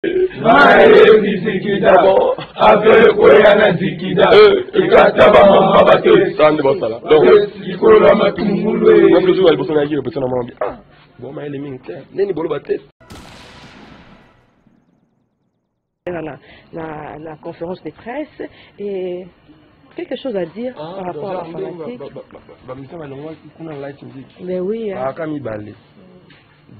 Maele Zikida, avec Koyana Zikida, et Kataba Mamba Baté, Sande Bosala. Donc, Ikola Matumulu, même le jour où elle bosse à Yé, personne n'a dit, ah, bon, Maele est mis clair, n'est ni Bolo Baté. La conférence de presse et quelque chose à dire par rapport à la fanatique. Mais oui.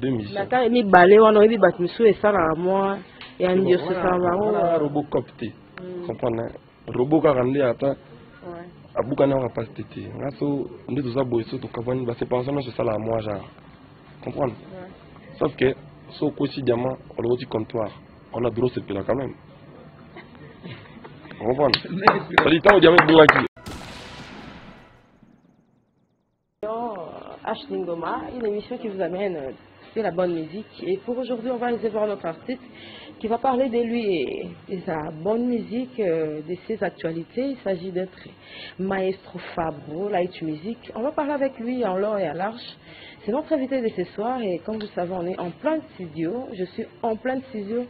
Deux missions. Nathan mi balé wana oyebi bato misu esala moi ya ndio se ça va robot copté. Comprendre robot ka rendre ata abuka na capacité ngaso ndeto za boyeso to kabani ba séparation na ça la moi genre comprendre sauf que so kosi diamant on le dit comptoir on a droit c'est là quand même comprendre ça dit tant diamant bon qui Ashlingoma, une émission qui vous amène sur la bonne musique. Et pour aujourd'hui, on va recevoir notre artiste qui va parler de lui et de sa bonne musique, de ses actualités. Il s'agit d'être Maestro Fabro, Light Music. On va parler avec lui en long et à large. C'est notre invité de ce soir et comme vous savez, on est en plein studio. Je suis en plein studio,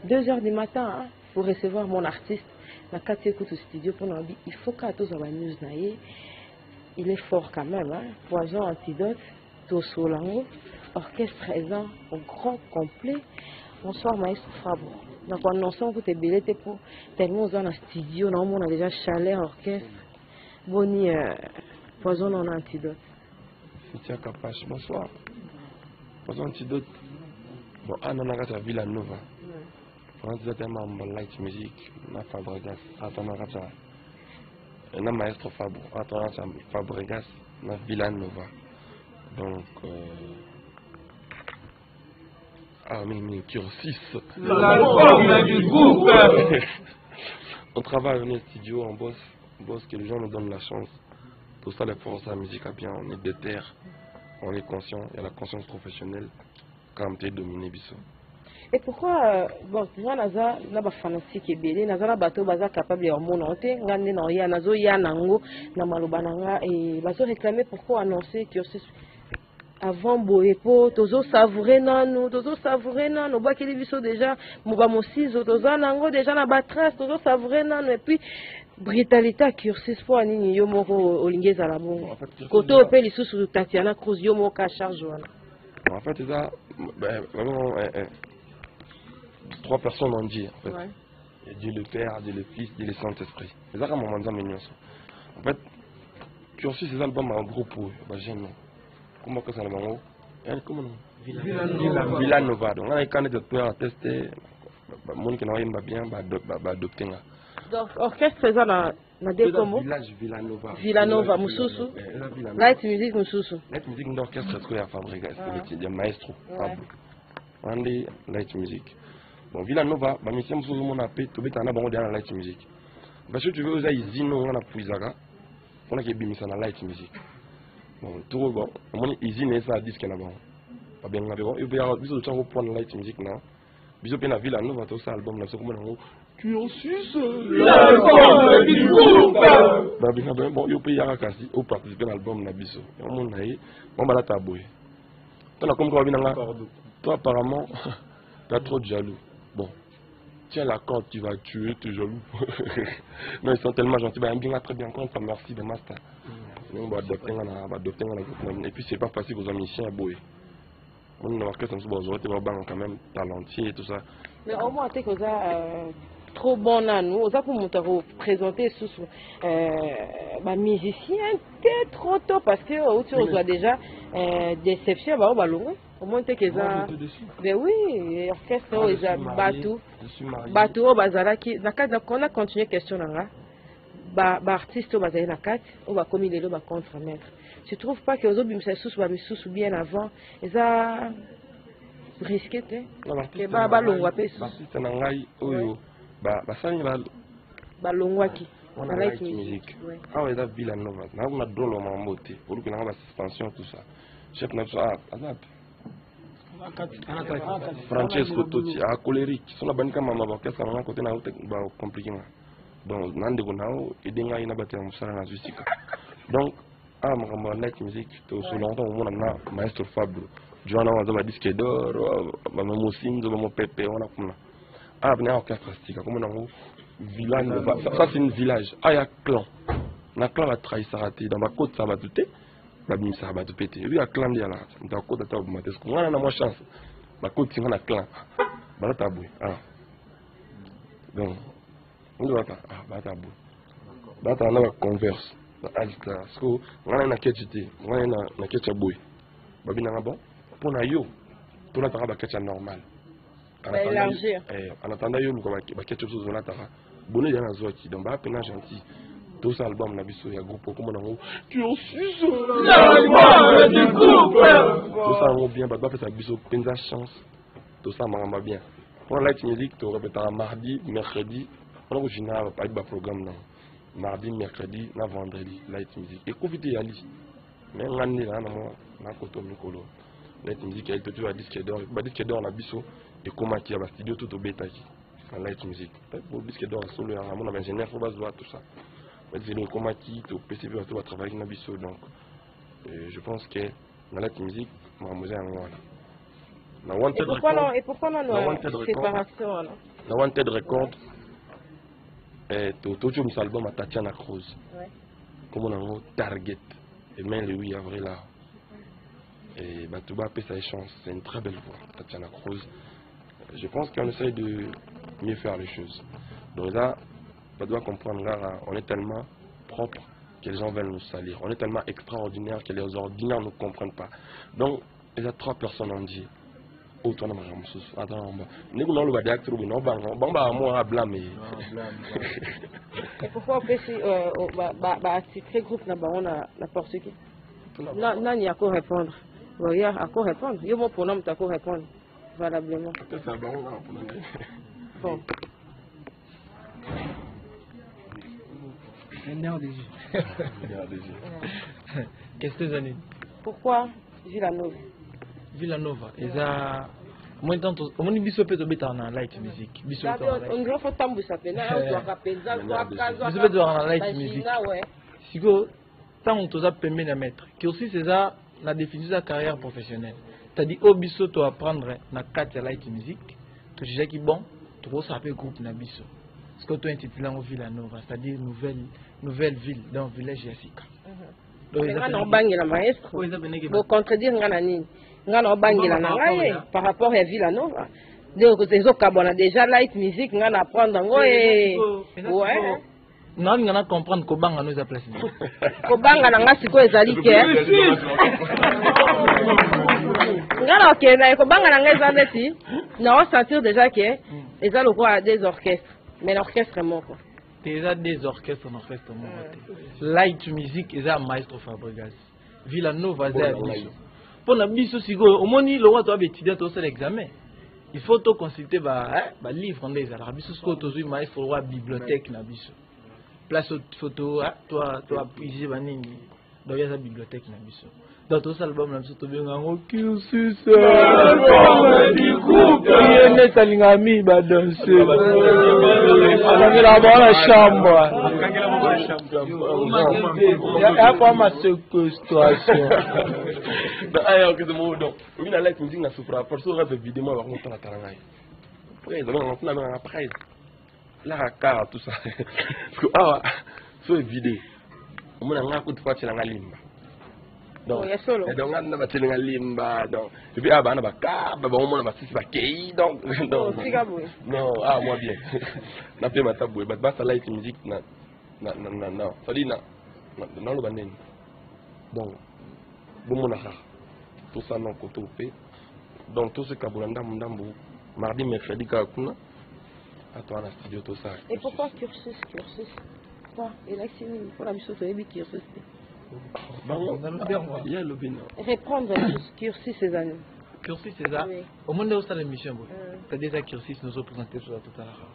2 h du matin, hein, pour recevoir mon artiste. Écoute au studio pour nous dire il faut qu'à tous on news naïe. Il est fort quand même, hein? Poison antidote, Tosolango, orchestre présent au grand complet. Bonsoir Maestro Fabro. Donc on annonce que tu es belé pour tellement dans le studio, on a déjà chalet orchestre. Boni poison en antidote. Fitia Kapache, bonsoir. Poison antidote. Bon, on a la Villanova. Antidote est membre light music, na Fabregas, attends na Maestro Fabro, attends Fabregas, na Villanova. Donc, mais Cursis. La forme du groupe. On travaille dans le studio, on bosse que les gens nous donnent la chance. Pour ça, les forces à la musique à bien, on est de terre, on est conscient, il y a la conscience professionnelle, quand tu es dominé, biso. Et pourquoi, bon, moi, naza, na ba fanatique ebele, naza na bateau baza capable de remonter, ngande na ya nazo ya nango na maloba nanga et bazo réclamer pourquoi annoncer que avant boyepo tozo savourer nanu ba kili biso déjà moba mosizo toza nango déjà na ba trace tozo savourer nanu et puis brutalité à cursus pour nini yo moko olingeza la bon koto opeli susu Tatiana Cruz yo moko charge wana. En fait c'est ça vraiment 3 personnes ont dit en fait. Ouais. Dieu le Père, Dieu le Fils, Dieu le Saint-Esprit. C'est ça comment on dit en fait cursus c'est album en groupe pour j'aime. Comment que ça va comment Villanova. Donc on a quand même à tester monde qui n'a bien adopter. Donc orchestre présent dans Décomo. Village Villanova. Villanova Mususu. Light music Mususu. Light music d'orchestre c'est à Fabregas, c'est maestro Fabro. On dit light music. Bon Villanova, ba mission Mususu mon appel to beta na bango derrière light music. Parce que tu veux oser izino on a puizaga. On a qui bimisa na light music. Bon, tout bon, on usine ça disque là-bas. Pas bien là, il y a biso de point light music là. Biso bien la ville à nous tout ça album là, c'est comme on Cursus l'album du groupe. Bah bien bon, il peut y avoir kasi au participer à l'album là biso. On a eu on va la tabouer. Toi comme quoi bien là. Toi apparemment tu as trop de jaloux. Bon. Tiens la corde qui va tuer, tu es jaloux. Non, ils sont tellement gentils. Bah bien très bien compte, merci de master. On va adopter et puis c'est pas facile aux musiciens à bouer. On a orchestre quand même talentueux et tout ça. Mais au moins tu que trop bon à nous, ça pour nous présenter sous musicien trop tôt parce que tu reçois déjà déception bah au moins tu que ça. Mais oui, orchestre déjà bateau bazala qui on a continué question là. Artiste bazali na kati on va comme il est contre maître. Tu trouves pas que aux autres sous bien avant ça risqué que ba longwa pe artiste na ngai oyo ba sani ba longwa ki on a light music ah ouais ça Villanova na on a drôle en moté pour que na ba suspension tout ça chef na ça azap Francesco Totti a colérique son la banika mama ba kesa na côté na ba compliqué. Donc nande ko nao edenga ina batia musala na justika donc ma light music to so longtemps on na Maestro Fabro Joana wa ba disque d'or ba mosinzo ba mo pepe on a kuna Ah, venez à orchestre plastique. Comme on a village, ça c'est un village. Ah, il y a clan. Na clan va trahir ça raté. Dans ma côte, ça va tout péter. Babim, ça va tout péter. Il y a clan là. Dans la côte, on a moins chance. Ma côte, c'est un clan. Bah, tabou. Ah. Donc, on doit pas. Ah, bah, tabou. Bah, on a converse. Parce que, on a une quête, on a une quête à bouille. Babim, on a bon. Pour na yo, tout le temps, on a une quête normal. Élargir. En attendant, il y a quelque chose de là. Bonne idée dans Zoaki. Donc, bah, peine gentil. Tout ça, album, n'a il y a groupe comme on a tu as su ça. Tout ça, on bien, bah, fait ça, biso, penza chance. Tout ça, m'a bien. Pour la light music, tu répéteras mardi, mercredi. On a général, pas de programme, non. Mardi, mercredi, na vendredi, light music. Et profitez, Ali. Mais on a là, on a côté Mikolo. Light music, elle te tue à disque d'or. Bah, disque d'or, on a biso. Et comment qui a la studio tout au bêta qui en light music. Pour disque d'or, solo, on a ingénieur, faut pas voir tout ça. Mais c'est le comment qui au PCB on va travailler dans biso donc je pense que dans light music, on va moser en voilà. Et pourquoi non séparation là? La Wanted Record est tout un album à Tatiana Cruz. Comme on a un Target et même le 8 avril là. Et bah tout bas sa chance, c'est une très belle voix Tatiana Cruz. Je pense qu'on essaie de mieux faire les choses. Donc là, on doit comprendre là, on est tellement propre que les gens veulent nous salir. On est tellement extraordinaire que les ordinaires ne nous comprennent pas. Donc, il y a 3 personnes en dit. Oh, toi, attends, nous avons le badiac, nous avons blâmer. Et pourquoi on peut titre groupe là-bas, on a portugais? Non, il y a quoi répondre. Il y a à quoi répondre. Il y a mon pronom, tu as quoi répondre valablement. Bon. Qu'est-ce que vous pourquoi Villanova? Villanova, ils a moins de temps. On dit biso peut être en light music. Biso peut être en light music. Si vous tant on t'a permis de mettre, que aussi c'est ça la définition de la carrière professionnelle. C'est-à-dire au biso tu apprendre na 4 light music. Tu sais qui bon, tu vas savoir groupe na biso. Ce que tu as intitulé en Villanova, c'est-à-dire nouvelle ville dans le village Jessica. Donc, la maestro. Vous contredire par rapport à Villanova. Donc, c'est ça qu'on a déjà light music, on a apprendre. Ouais. Non, on a comprendre que Banga nous a placé. Kobanga nanga siko ezali ke. Ngana ke na Kobanga nanga ezali na on sentir déjà que ezali quoi des orchestres. Mais l'orchestre est mort. Déjà des orchestres en orchestre mort. Light music est un maestro Fabregas. Villanova c'est biso. Pour la biso sigo, au moni le roi doit étudier tout ça l'examen. Il faut tout consulter ba livre en des arabes. Biso ce que tu maestro roi bibliothèque na biso. Place photo, toi puiser banini. Donc il y a sa bibliothèque na biso. Dans tout ça album là surtout bien en cursus. Du groupe, il est salingami ba danser. On la dans la chambre. Il y a pas ma séquestration. Alors que de mots donc, il a la musique na supra pour ça de vidéo va monter la tarangai. Après on a un après la car tout ça. Parce que ah, c'est vidéo. On a un coup de fois sur la limba. Donc, on a battu la limba. Donc, et puis ah bah on a bah car, bah on a bah si bah kei donc non ah moi bien. Na fait ma tabou, bah ça light musique na ça dit na le banen. Donc bon mon aha. Tout ça non côté fait. Donc tout ce kabulanda mndambu mardi mercredi kakuna. Attends, la studio tout ça. Et pourquoi cursus? Pourquoi? Et là, c'est une fois la mission sur les cursus. Il y a le bénin. Reprendre cursus ces années. Cursus c'est ça. Au monde où ça l'émission, c'est-à-dire que cursus nous a présenté tout à l'heure.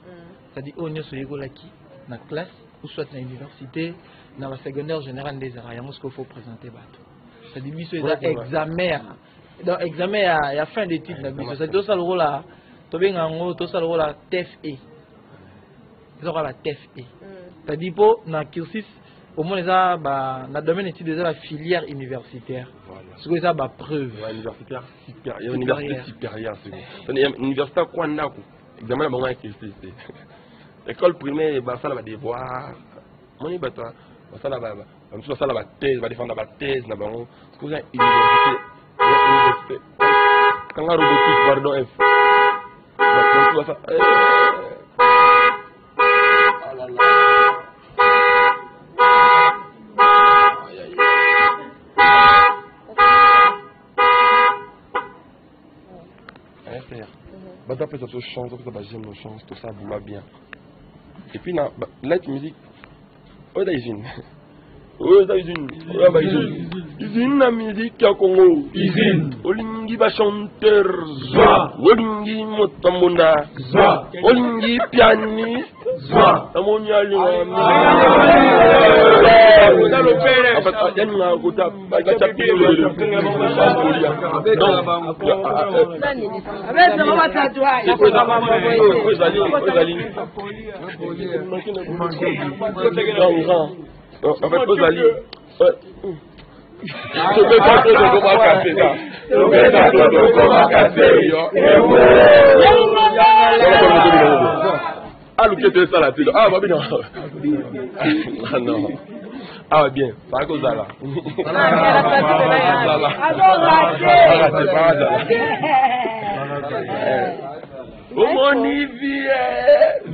C'est-à-dire on est sur l'école qui, dans la classe, ou soit dans l'université, dans la secondaire générale des arts, il y a ce qu'il faut présenter. C'est-à-dire que c'est examen. Donc examen il y a fin d'études dans la c'est tout ça le rôle là. Tu bien en haut, tout ça le rôle la TFE. Ils auront la TFE. C'est-à-dire pour dans cursus au moins ça dans le domaine d'études déjà la filière universitaire. Ce que ça preuve. Universitaire supérieure. Université supérieure c'est. C'est université quoi n'a examen na bango qui c'est école primaire ba sala ba devoir moni ba toi ba sala ba ba sala ba thèse ba défendre ba thèse na bango ko za université quand la robotique pardon F ba ko ça ah là là bah d'après ça chance, ça j'aime nos chances, tout ça vous va bien. Et puis là, light music, où est usine? Où est usine? Usine la musique à Congo. Usine. Olingi ba chanteur. Zwa. Olingi motambonda. Zwa. Olingi pianiste. Zwa. Amoni ali. En fait, vous allez. Ah, le que ça là, ah, bah bien. Ah non. Ah bien, ça cause là. Mon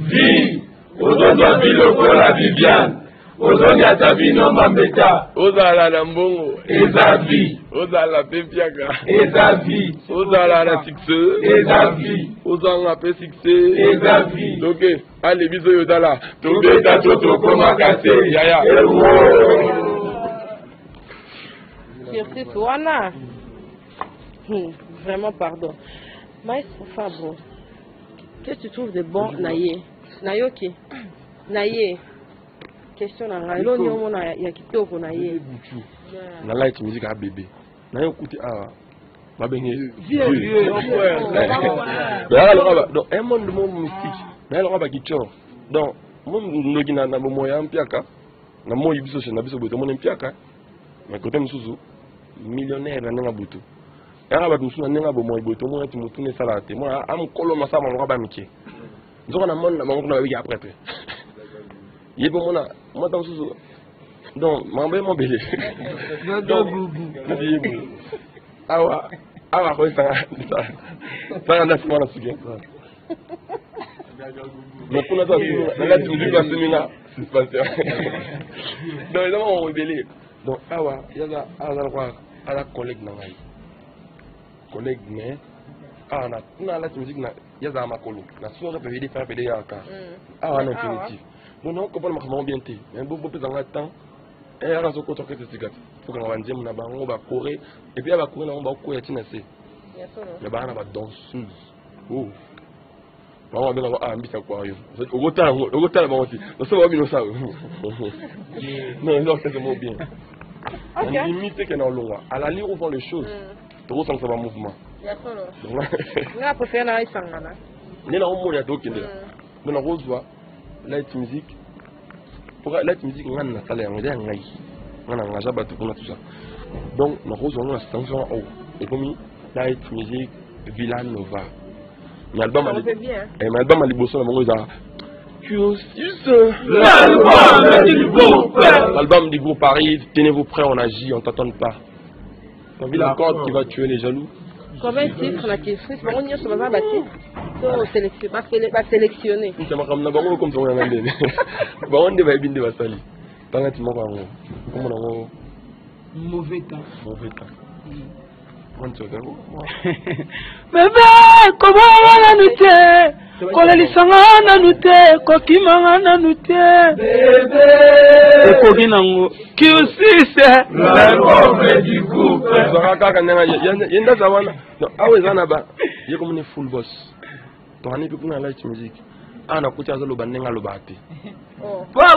vie, aujourd'hui le la Viviane. Aujourd'hui à ta vie non m'embêta. Ozala la mbongo. Ezavi. Ozala pepiaka. Ezavi. Ozala la succès. Ezavi. Ozala pe succès. Ezavi. Ok. Allez bisous yozala. Tobe ta toto koma kase. Yaya. Surtout Wana. Vraiment pardon. Maestro Fabro. Qu'est-ce que tu trouves de bon Naye? Nayoki. Naye. Question na ilo nyomo na ya kitoko na ye na light music a bébé na yo kuti awa ba benye vieux donc un monde mystique na lo ba kichor donc mon ndoki na moya mpiaka na moyi biso na biso boto mon mpiaka mais côté msuzu millionnaire na nga butu era ba tusu na nga bo moyi boto mo ati mutu ne salate mo am kolo masama mo ba mike nzoko na mon na mo na ba après il est bon moi dans ce donc m'embête mon bébé donc awa quoi ça na sima na suge donc on a ça na tu dis pas semina suspension donc ils ont rebellé donc awa yaza ala quoi ala collègue na ngai collègue mais na la musique na yaza makolo na soirée peut faire pédé yaka awa na infinitif. Non, non, comment on bien été. Mais beaucoup plus en temps, et à la seconde, on fait ce faut qu'on va dire, on va courir, et puis on va courir, on va courir, il y a une danseuse. Oh, on va bien avoir un petit aquarium. Au retard, aussi. On se voit bien ça. Non, non, c'est vraiment bien. On limite qu'il y a un long. À la lire, on voit les choses. Tu ressens que ça va en mouvement. On a préféré la Sangana. Il y a un mot, il y a d'autres qui sont là. Mais on reçoit. Light music pour light music on a salé on est ngai on a ngajaba tout tout ça donc nous rejoignons la station haut et comme light music Villa Nova l'album a liboso na mongo za l'album du groupe Paris, tenez-vous prêts, on agit, on t'attend pas. T'as vu la corde qui va tuer les jaloux? Combien de titres la question? On y a sur la bâtisse. Va sélectionner. C'est ma caméra comme ça on a dit. Bon on devait bien de sali. Tant que tu m'as pas comme on mauvais temps. Mauvais temps. On te dit. Bébé, comment on a noté? Kola lisanga na noté, kokimanga na noté. Bébé. Et kokinango. Qui aussi c'est le pauvre du groupe. Zaka kananga yenda zawana. Non, awezana ba. Yé comme une full boss. Tohani pe kuna light music. Ana kucha zalo banenga lobati. Wa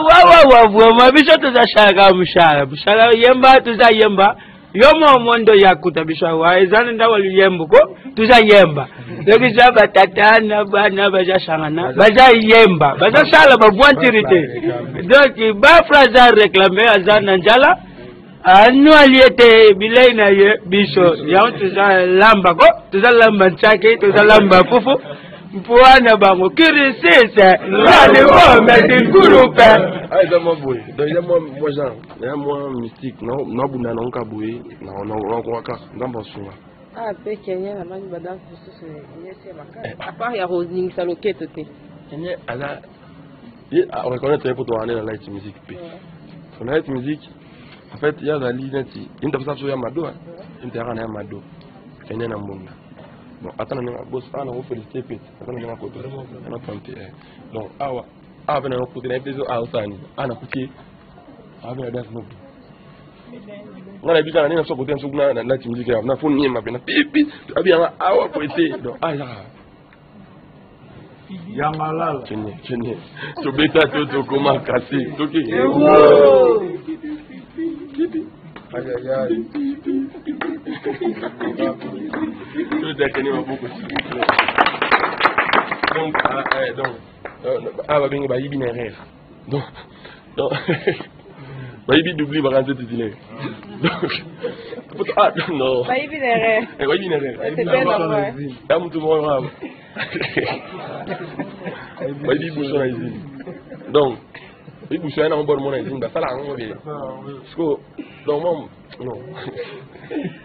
mabisho tuzashaka mushara. Mushara yemba tuzayemba. Yomo mondo yakuta bishawa ezana ndawali yembo ko tuzayemba. Lekisa batatana bana bajashangana. Bazayemba. Bazashala babwantirite. Donc ba fraza réclamer azana njala. Annualité bilay na ye biso. Yaon tuzalamba ko. Tuzalamba nchake, tuzalamba fufu. Mpoana bango kirisese la de bon mais de groupe. Ah ils ont boy. Donc il y a moi genre, il y a moi mystique, non bunda non ka boy, non ko ka ngamba sunga. Ah pe Kenya na mani badance c'est c'est makasi. À part ya Rosing Saloketo te. Kenya ala on reconnaît très pour toi la light music pe. Son light music en fait il y a la ligne qui une table ça sur ya mado, une terrain na mado. Kenya na mbonga. Bon, attends, boss, on féliciter Pete. Attends, on a côté. On a planté. Donc, ben on côté, on a fait ça, on a côté. Ben on a dans notre. On a dit qu'on a une sorte de côté, on a la team musique, on a fait une main, pipi, bien, côté. Donc, Yamalala. Chenye. Tu bêta, tu comment casser. Ok. Aïe aïe aïe. Tout est connu beaucoup. Donc, va bien, il y a une erreur. Donc, il y a d'oubli, il va rentrer titulaire. Donc, non. Bah, il y a une erreur. C'est bien normal. Il y a un tout bon rap. Il y a bouchon à usine. Donc, il bouchon à un bon moment à usine. Ça là, on va bien. Parce que, donc, non.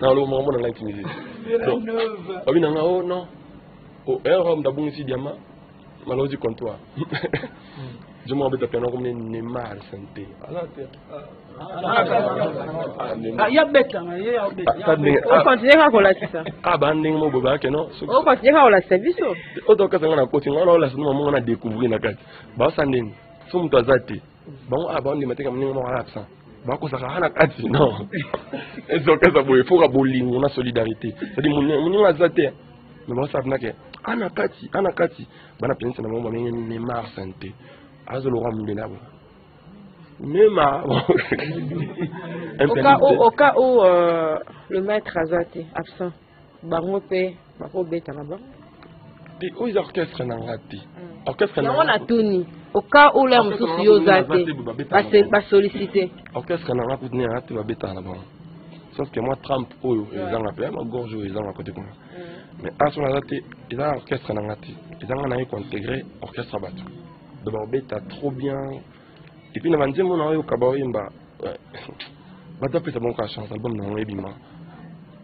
Non, le moment dans l'intimité. Donc, oh non. Oh, un homme d'abord ici, diamant. Malheureusement, contre toi. Je m'en vais à peine comme Neymar santé. Il y a bête, il y a bête. On continue à relater ça. Ah, banding mon boba, que non. On continue à relater ça. Autant que ça, on a continué, on a on a découvert la carte. Bah, ça n'est pas. Somme toi, zati. Bon, ah, bon, on est maintenant absent. Bah, quoi, ça a kati, non. Et donc, ça il faut abolir, on a solidarité. C'est-à-dire, on a zati. Mais bon, ça venait que. Anakati. Bah, on a pensé, on a Neymar santé. Neymar. Au cas où le maître Azate absent, Barope, Barobe Tanaba. Où ils orchestrent Nangati. Orchestre on a Tony. Au cas où l'homme soucieux Zate, pas sollicité. Orchestre Nangati, Nangati va bêta là-bas. Sauf que moi, Trump, ils ont appelé, ma gorge, ils ont à côté de moi. Mais à son Azate, ils ont orchestre Nangati. Ils ont intégré orchestre Batou. D'abord, bêta trop bien. Et puis, on a dit, on a eu au Kabarimba. Batou a fait sa bonne chance, l'album dans le bima.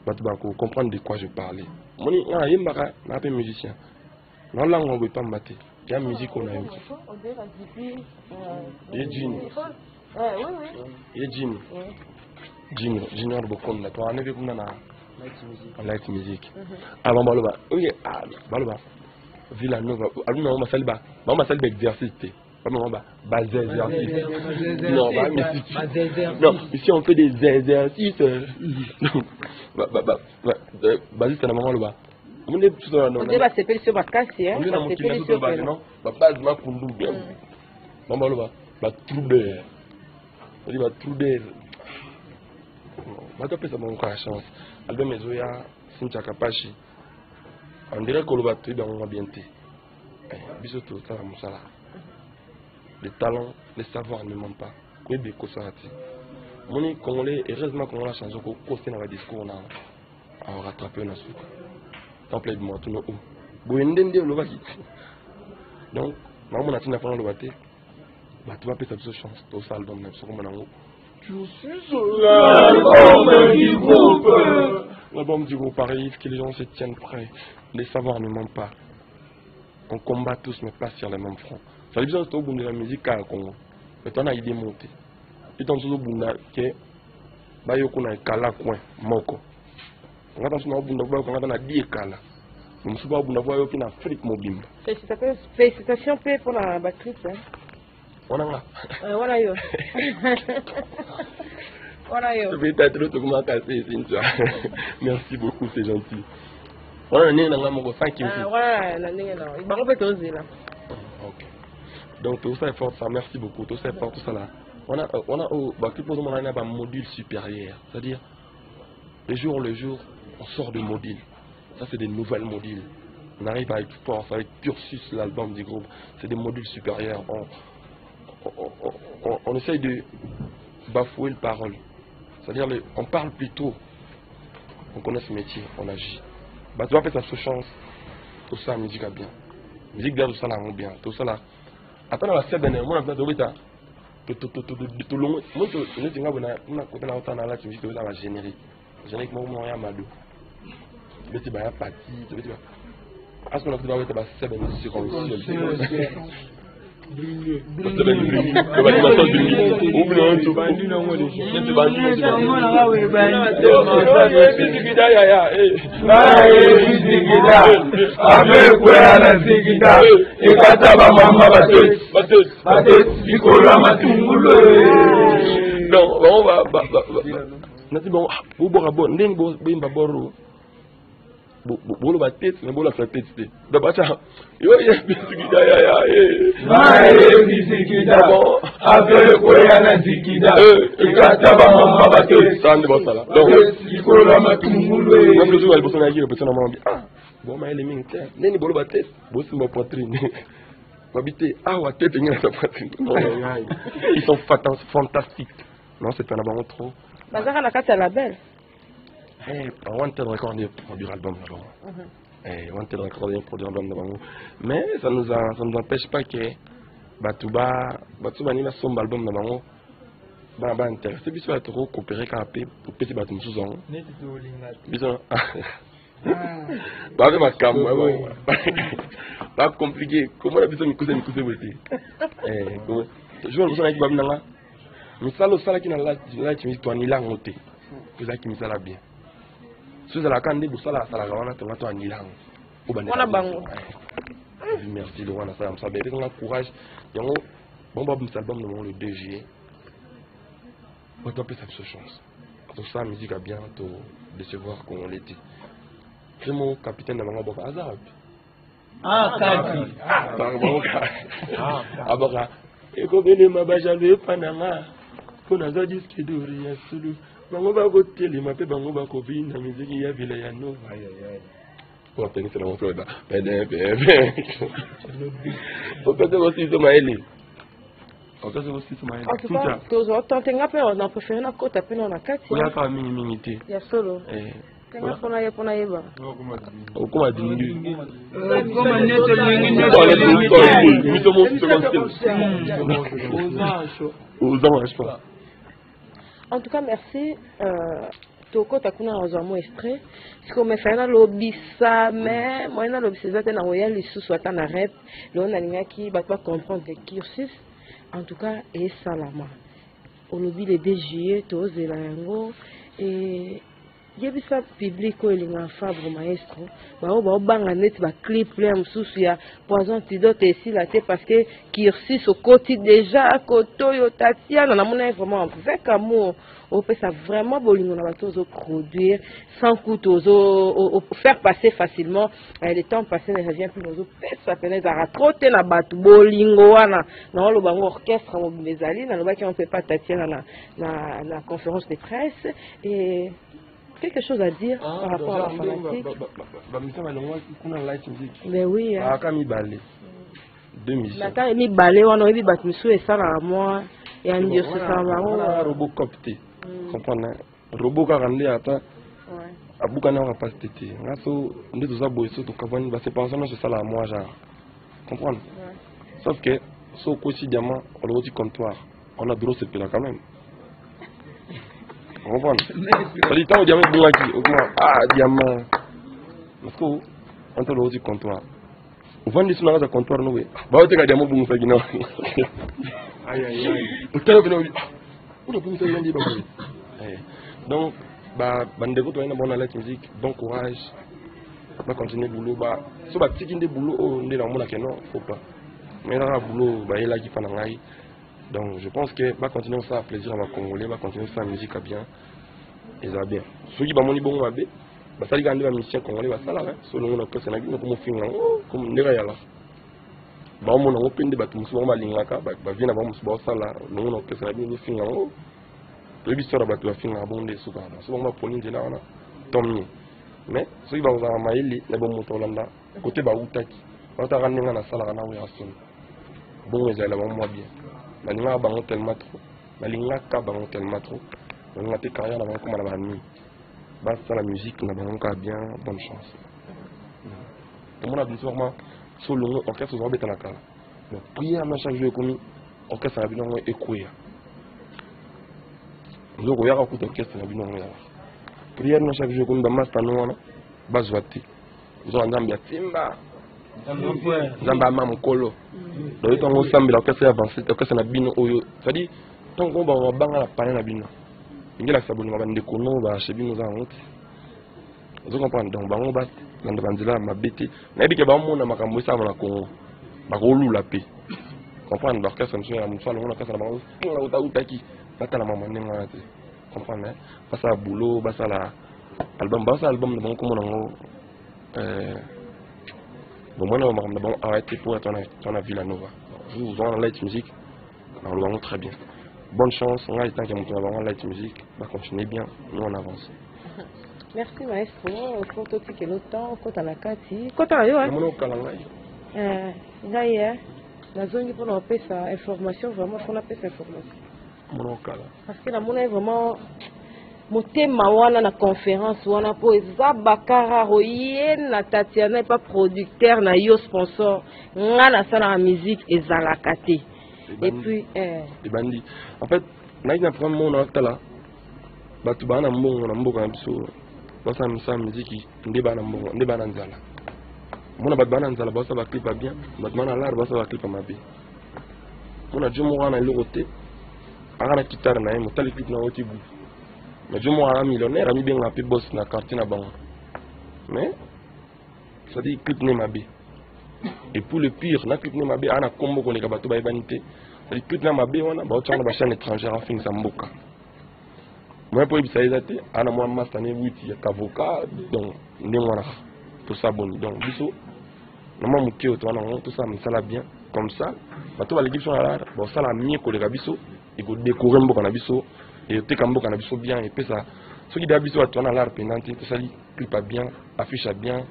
Batou va comprendre de quoi je parlais. Mon a eu un musicien. Non, là, on ne veut pas me battre. Il y a une musique qu'on a eu. Il y a Gini. Il y a Gini. Junior Bokonda. Toi, on a vu comme on a light music. Avant Baloba. Oui, Baloba. Villanova. On m'a salba. On m'a salba exercice. On m'a basé exercice. Non, ici on fait des exercices. Basé sur la maman là-bas. On est tout dans on va s'appeler sur ma casse, hein. On est dans mon kilo de base, non? Base ma kundu bien. Maman là-bas. Ba trouble. On dit ba trouble. Ma tapé ça mon chance. Album Ezoya, Cynthia Kapashi. On dirait que le bateau est dans mon ambiente. Bisous tout ça, Moussala. Les talents, les savoirs ne mentent pas. Mais des Kosarati. Mon Congolais, heureusement qu'on a changé, qu'on a dans le discours, on a rattrapé un assout. Temple de moi, tout le monde. Donc, maman a dit que le bateau, tu vas payer cette chance. Tu vas album, je suis l'album du groupe. L'album du groupe arrive, que les gens se tiennent prêts. Les savoirs ne mentent pas. On combat tous, mais pas sur les mêmes fronts. Ça veut dire que tu as la musique à Congo. Mais tu as une idée montée. Et tu as que tu as un kala coin, moko. On a un dit kala. On a un Afrique mobile. Félicitations pour la batterie. On a voilà yo. Voilà yo. Merci beaucoup, c'est gentil. On a un 5 donc tout ça est fort, ça merci beaucoup, tout ça est fort, tout ça là. On a un module supérieur, c'est-à-dire le jour, on sort de modules. Ça c'est des nouvelles modules. On arrive avec force, avec cursus l'album du groupe. C'est des modules supérieurs. On essaye de bafouer le parole. C'est-à-dire on parle plutôt. On connaît ce métier, on agit. Bah tu vas faire sa chance. Tout ça, musique à bien. musique bien tout ça là bien tout ça là attends la scène ben moi on a tout bêta tout long moi tout ne tinga bona na côté là autant là tu musique tout ça va générique moi ya mado beti ba ya parti beti ba est-ce qu'on a fait ba scène ben c'est comme bolo ba tête mais bolo fa tête da ba ta yo ya bisikida ya mai bisikida bon avec ko ya na zikida ikata ba mama ba tête sande ba sala donc ikolo matungulu même le jour elle bosse na yire personne mama bi ah bon mais elle est minute neni bolo ba tête bosse mo poitrine habiter ah wa tête ni sa poitrine ils sont fantastiques non c'est un abandon trop bazaka na kati ya label. On va recorder produire album d'abord. On va recorder produire album d'abord. Mais ça nous empêche pas que Batouba ni la somme album d'abord. Ba intéressé puis va trop coopérer quand pour petit batum sous on. Bisous. Ba avec ma cam pas compliqué. Comment la personne me cause je vois le avec babnanga. Misalo sala qui na la tu toi ni la ngote. Que ça qui misala bien. Si vous avez la vous savez la gawana tu vas toi nilang. Merci de voir ça ça bien on a courage yango bon ba album le 2 juillet. On doit faire cette chance. Pour ça musique a bien de décevoir comme on l'était. C'est mon capitaine de mon boka azab. Ah kati. Ah boka. Eko bene mabaja le pananga. Kuna za disque d'ori ya sulu. Bango ba ko telema pe bango ba ko bina miziki ya vile ya no pour tenir sur mon frère là on peut aussi se maïli on peut aussi se maïli en tout cas toujours tenga pe on a préféré na kota pe na kati ya ka minimité ya solo tenga pona yeba okuma dindu Comme net aux anges. En tout cas, merci. Toko takuna ozamo extrait. Parce que me fait na lobisa mais moi na lobisa zate na royal lisusu ata na rep. Le on alinga ki ba pas comprendre le cursus. En tout cas, et salama. Au lobby le 2 juillet to zelango et yebisa public ko elinga Fabre Maestro. Ba o banga net ba clip plein mususu ya poison antidote ici là parce que cursus au côté déjà kotoyo Tatiana na mona vraiment avec amour. On peut ça vraiment bolingo na bato produire sans coût faire passer facilement le temps passé ne revient plus nous ça peine à ratroter na bato bolingo wana na lo bango orchestre mo bezali na loba qui on peut pas Tatiana na conférence de presse et quelque chose à dire par rapport à la fanatique. Mais oui. Ah, quand il balait. 2 missions. Mais quand il balait, on a eu bat monsieur et ça à moi et un dieu c'est ça va. Robot copté. Comprendre. Robot qui a rendu à temps. Ouais. Abuka na pas tete. Ngaso ndezo za boyeso to kabani ba c'est pas ça c'est ça là moi genre. Comprendre. Sauf que so quotidiennement on le dit comptoir. On a bureau c'est là quand même. On comprend. Le temps où diamant bungaki, diamant. Parce que on te le dit comptoir. Au fond, ils sont dans le comptoir nous. Bah on te diamant bungaki non. Aïe. Au temps où on a bungaki lundi bah. Donc bandeko toi na bonne la musique, bon courage. Va continuer boulot bah. So ba tiki ndé boulot oh ndé na mona que non, faut pas. Mais là boulot bah il a qui fana ngai. Donc je pense que va continuer ça à plaisir à ma Congolais, va continuer ça musique à bien. Et ça bien. Ceux qui va moni bon mabe, bah ça les gars de la mission congolais va ça là, selon mon opération na comme film là, comme ndera ya là. Bah on a open de bateau, on va lingaka, bah vient avant mon ça là, mon opération na bien film là. Le bisou bateau film là bon des souka. So on va prendre de là on a tommi. Mais ceux qui va vous en maïli, les bons motos là, côté ba utaki. On t'a ramené na sala na oui ason. Bon ils allaient vraiment bien. Nalinga bango tellement trop. Nalinga ka bango tellement trop. Nalinga te carrière na comme na bani. Basta la musique na bango ka bien, bonne chance. Tout le monde a dit sûrement solo orchestre va beta na kala mais prière na chaque jour comme orchestre na bino ekoya nzoko yaka kuta orchestre na bino ya prière na chaque jour comme ba master no wana bazwati nzo nzambe ya timba nzambe ama mukolo do ito ngo sambila orchestre avancé orchestre na bino oyo c'est-à-dire tant qu'on va banga la parler na bino ngela sabuni ba ndeko no ba chebino za ngoti vous comprenez donc bango ba nanda banzela mabete na bike ba mona makambo sa na Congo ba ko lula pe comprendre l'orchestre monsieur ya mfano on orchestre na bango la utaki bata la mama nenga te comprendre pas ça boulot ba ça la album na bango comme nango bon moi na makambo na bango arrêté pour être en Villa Nova vous en light musique on le bango très bien bonne chance on a le temps que mon avant light musique va continuer bien nous on avance. Merci maestro. Faut tout que le temps, quand on a kati, quand on a eu. Mon calendrier. D'ailleurs, la zone pour nous appeler sa information vraiment faut appeler sa information. Mon calendrier. Parce que la monnaie est vraiment mon thème wana na conférence wana po eza bakara roye na Tatiana pas producteur na yo sponsor ngana sana la musique ezalaka te. Et puis les bandits. En fait, na premier mot na tala. Batu bana mbongo na mboka na biso. Basa msa musique ndeba na mbongo ndeba na nzala mona bat bana nzala basa ba clip bien bat bana lar basa ba clip ma bien mona jomo wana lokote ana kitara na yemo tali clip na oti bu mais jomo wana millionnaire ami bien pe boss na quartier na bango mais ça dit clip ne ma bien et pour le pire na clip ne ma bien ana kombo ko leka bato ba vanité ça dit clip na ma bien wana ba otanga ba chaîne étrangère afin sa mboka. Moi, pour les bisous, ana moi master ne wuti avocat donc ne moi tout ça bon donc biso normalement muké to na tout ça me sala bien comme ça bato ba l'équipe sont là bon ça la mieux ko le biso et go décorer mboka na biso et te kamboka na biso bien et puis ça ce qui da biso to na l'art penanti tout ça li clip pas bien affiche bien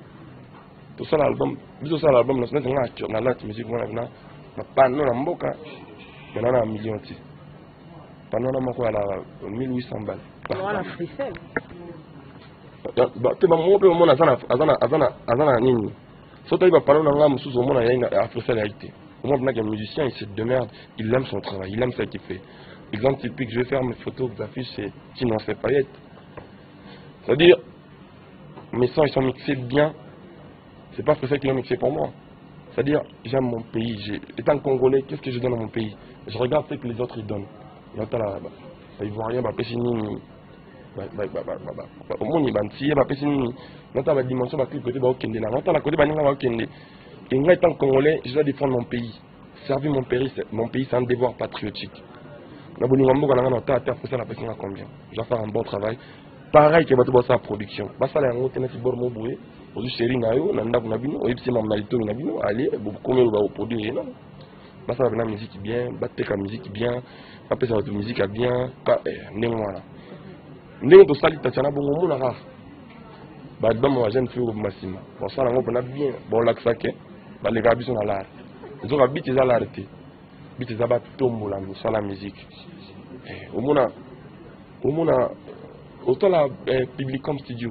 tout ça l'album biso ça l'album na sonate na l'art musique moi na pas non na mboka mais na million ti pendant la la 1800 balles. Voilà, frissel. Tu vas monter au monde à nini. Sauf que tu vas parler dans la musique au monde à frissel réalité. Au monde un musicien il se démerde, il aime son travail, il aime ce qu'il fait. Exemple typique, je vais faire mes photos, mes affiches, c'est Tino c'est paillettes. C'est-à-dire mes sons ils sont mixés bien. C'est pas frissel qui l'ont mixé pour moi. C'est-à-dire j'aime mon pays, étant congolais, qu'est-ce que je donne à mon pays? Je regarde ce que les autres ils donnent. Ils vont rien nini au monde banti ba pesini nota ba dimension ba côté ba okende na nota la côté ba ninga ba okende et moi étant congolais je dois défendre mon pays servir mon pays c'est un devoir patriotique na bolinga mboka na nota ta faire la personne combien je dois faire un bon travail pareil que bato ba sa production ba sala yango tena ci bor mo boué ozu chéri na yo na ndako na bino oyebisi mamalito na bino allez comme ba produire non ba sala na musique bien ba teka musique bien après ça la musique a bien pas néanmoins ndenge to sali tatiana bongo mona ka ba dom wa jeune fille massima bon ça ngo pona bien bon laksa ke ba le gabiso na lar zo ka biti za l'arte biti za ba tombola so la musique au mona au tola public comme studio